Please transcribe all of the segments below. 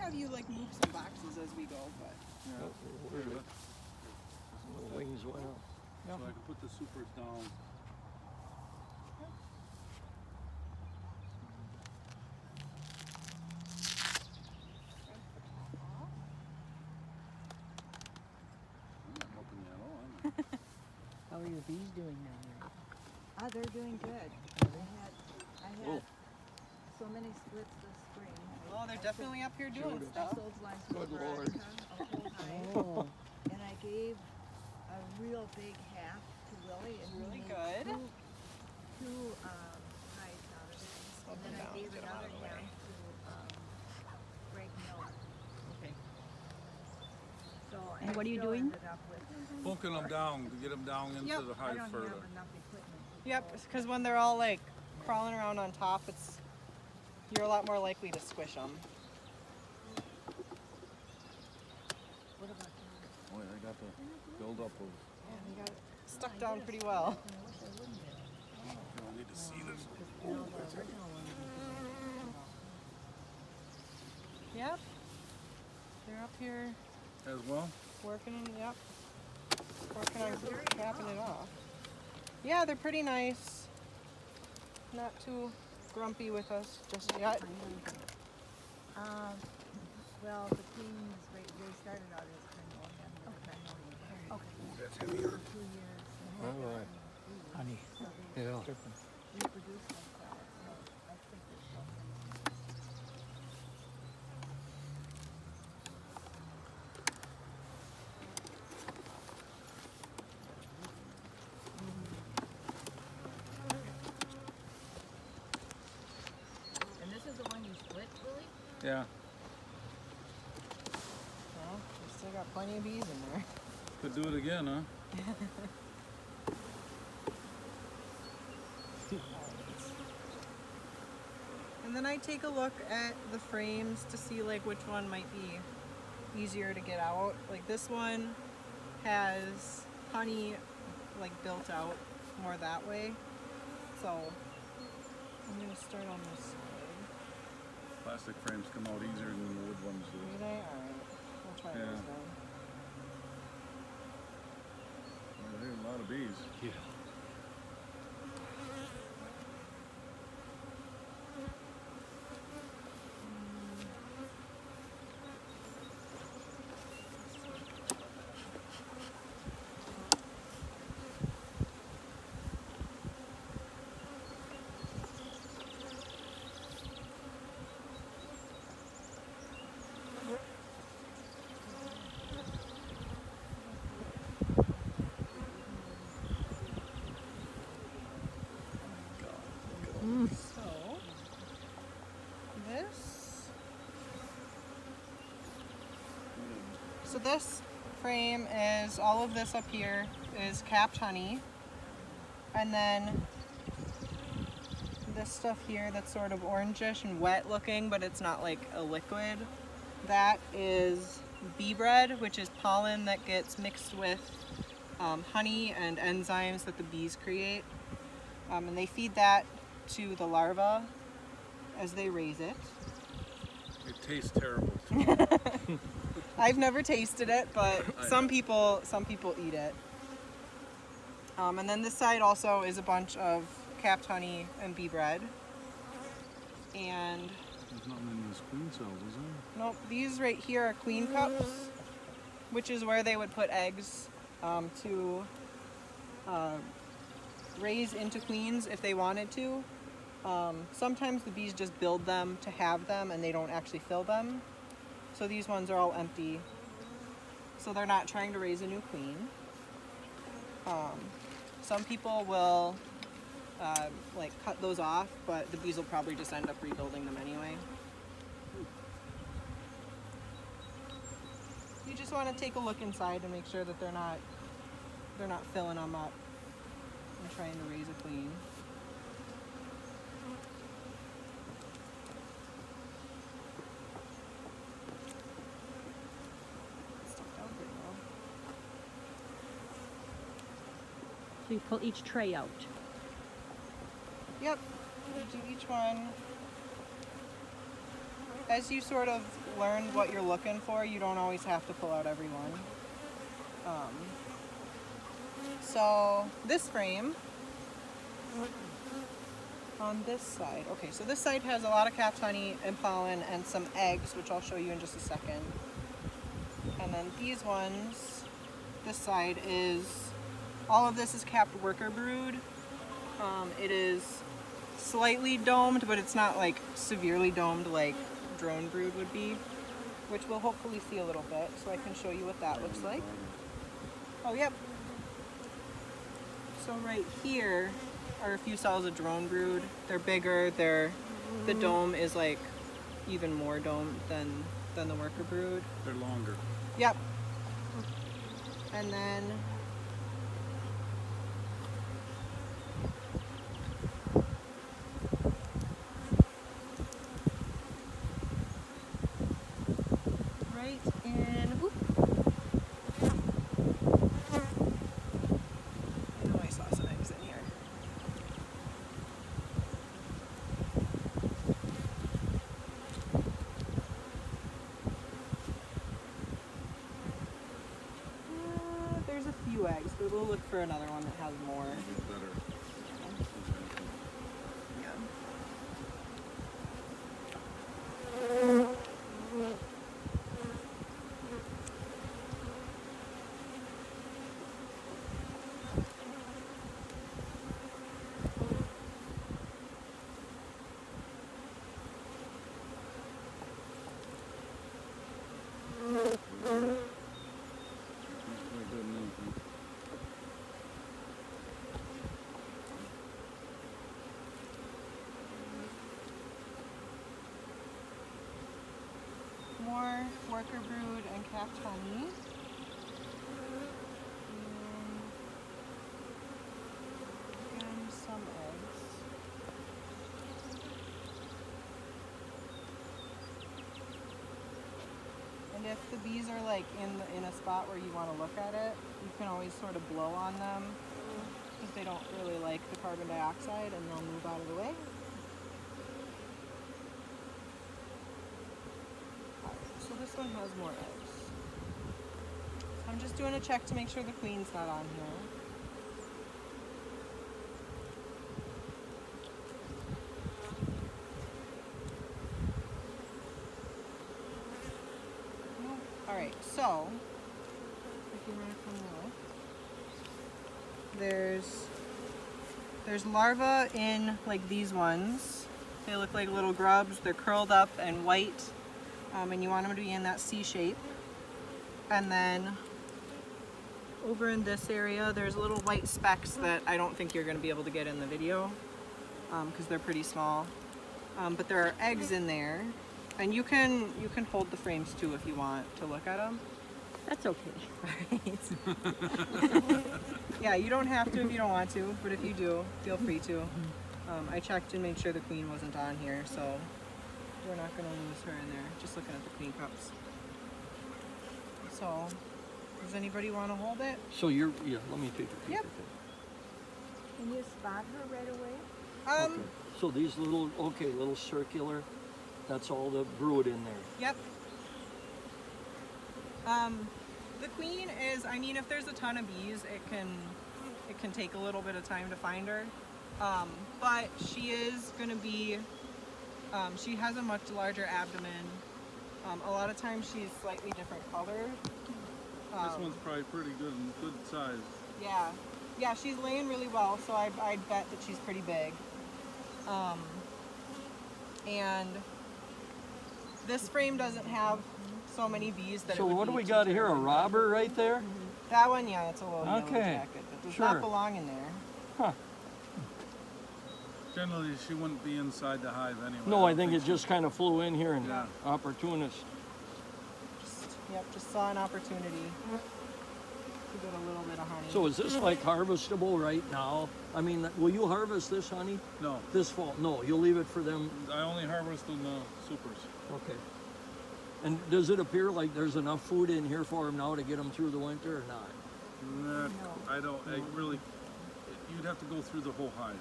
have you like move some boxes as we go, but. Yeah. Where is it? The wings went up. So I can put the supers down. I'm hoping yellow, aren't I? How are your bees doing down there? They're doing good. I had so many splits this spring. Oh, they're definitely up here doing I stuff. sold one to Good Veronica, Lord. a whole hive, Oh, and I gave a real big half to Willie, and he Really made good. two hives out of it. Hold And then them I down, gave get 'em out another of the way. half to Greg Miller. Okay. So And I what are you still doing? ended up with. Bunking them down to get them down into Yep. the I hive don't further. have enough equipment. to Yep, go. because when they're all like crawling around on top, you're a lot more likely to squish them. What about you? Boy, I got the buildup of. Yeah, they got it stuck down pretty well. I wish I wouldn't have. You don't need to see this. No, the original one was Yep. They're up here As well? working, yep. Working on capping it off. Yeah, they're pretty nice. Not too grumpy with us just yet. well, the queens, they started out as Menomonie, and then Menomonie. Okay. That's heavier. 2 years. All right. honey. So they Yeah. reproduce themselves, so I think they're still. And this is the one you split, Willie? Yeah. Well, we still got plenty of bees in there. Could do it again, huh? And then I take a look at the frames to see like which one might be easier to get out. Like this one has honey like built out more that way. So I'm gonna start on this side. Plastic frames come out easier than the wood ones Do do. they? Alright. We'll try Yeah. those then. Well, there's a lot of bees. Yeah. So this this frame is all of this up here is capped honey, and then this stuff here that's sort of orangish and wet looking, but it's not like a liquid. That is bee bread, which is pollen that gets mixed with honey and enzymes that the bees create, and they feed that to the larva as they raise it. It tastes terrible. I've never tasted it, but I some have. people eat it. And then this side also is a bunch of capped honey and bee bread. And There's nothing in these queen cells, is there? nope, these right here are queen cups, which is where they would put eggs to raise into queens if they wanted to. Sometimes the bees just build them to have them and they don't actually fill them. So these ones are all empty. So they're not trying to raise a new queen. Some people will like cut those off, but the bees will probably just end up rebuilding them anyway. You just want to take a look inside to make sure that they're not filling them up and trying to raise a queen. Stuck down pretty well. So you pull each tray out. Yep, you do each one. as you sort of learn what you're looking for, you don't always have to pull out every one. So this frame on this side, okay, so this side has a lot of capped honey and pollen and some eggs, which I'll show you in just a second. And then these ones, this side is, all of this is capped worker brood. It is slightly domed, but it's not like severely domed like drone brood would be, which we'll hopefully see a little bit, so I can show you what that looks like. Oh, yep. So right here are a few cells of drone brood. They're bigger. The dome is like even more domed than the worker brood. They're longer. Yep. And then right in, whoop. I know I saw some eggs in here. There's a few eggs, but we'll look for another one that has more. Get better. Yeah. More worker brood and capped honey. And some eggs. And if the bees are like in a spot where you want to look at it, you can always sort of blow on them because they don't really like the carbon dioxide and they'll move out of the way. So this one has more eggs. So I'm just doing a check to make sure the queen's not on here. Alright, so if you want to come look, there's larvae in like these ones. They look like little grubs. They're curled up and white. And you want them to be in that C shape. And then over in this area, there's little white specks that I don't think you're going to be able to get in the video because they're pretty small. But there are eggs in there, and you can hold the frames too if you want to look at them. That's okay. Yeah, you don't have to if you don't want to, but if you do, feel free to. I checked and made sure the queen wasn't on here, so we're not going to lose her in there. Just looking at the queen cups. So, does anybody want to hold it? So you're, yeah, let me take a peek Yep. at that. Can you spot her right away? Okay. So these little, okay, little circular, that's all the brood in there. Yep. The queen is, I mean, if there's a ton of bees, it can take a little bit of time to find her. But she is going to be, she has a much larger abdomen. A lot of times she's slightly different colored. This one's probably pretty good size. Yeah. Yeah, she's laying really well, so I'd bet that she's pretty big. And this frame doesn't have so many bees that So it would what do be we too got here, a terribly robber right there? That one, yeah, it's a little yellow Okay, jacket. That does sure. not belong in there. Huh. Generally, she wouldn't be inside the hive anyway. No, I don't think it so. just kind of flew in here and Yeah. opportunist. Just saw an opportunity to get a little bit of honey. So is this like harvestable right now? I mean, will you harvest this honey No, this fall? No, you'll leave it for them. I only harvest on the supers. Okay. And does it appear like there's enough food in here for them now to get them through the winter or not? Nah, I don't. I really. You'd have to go through the whole hive,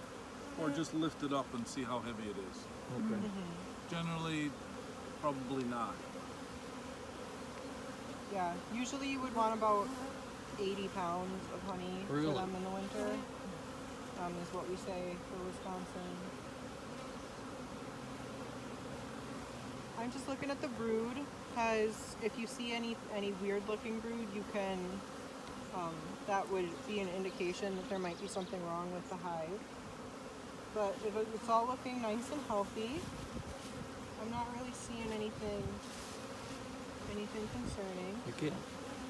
or just lift it up and see how heavy it is. Okay. Generally, probably not. Yeah, usually you would want about 80 pounds of honey Really? for them in the winter, is what we say for Wisconsin. I'm just looking at the brood, because if you see any weird looking brood, you can, that would be an indication that there might be something wrong with the hive. But if it's all looking nice and healthy, I'm not really seeing anything concerning. You can't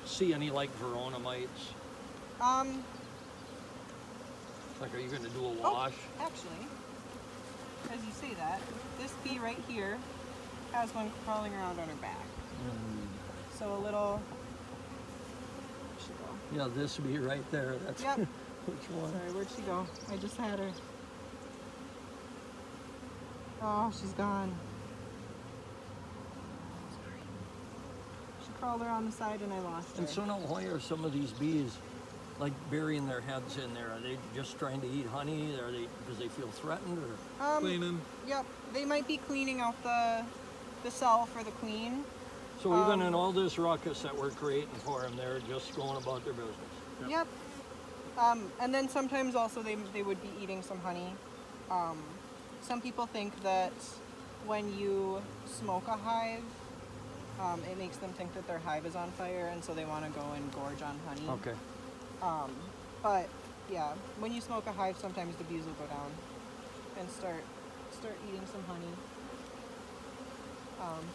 see any like Verona mites. Like, are you going to do a wash? Oh, actually, as you say that, this bee right here has one crawling around on her back. So a little. Where'd she go? Yeah, this bee right there. That's Yep. which one? Sorry, where'd she go? I just had her. Oh, she's gone. She crawled around the side and I lost her. And so now, why are some of these bees like burying their heads in there? Are they just trying to eat honey? Are they because they feel threatened, or? Cleaning. Yep, they might be cleaning out the cell for the queen. So even in all this ruckus that we're creating for them, they're just going about their business. Yep. And then sometimes also they would be eating some honey. Some people think that when you smoke a hive, it makes them think that their hive is on fire, and so they want to go and gorge on honey. Okay. But yeah, when you smoke a hive, sometimes the bees will go down and start eating some honey.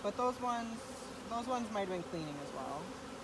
But those ones might have been cleaning as well.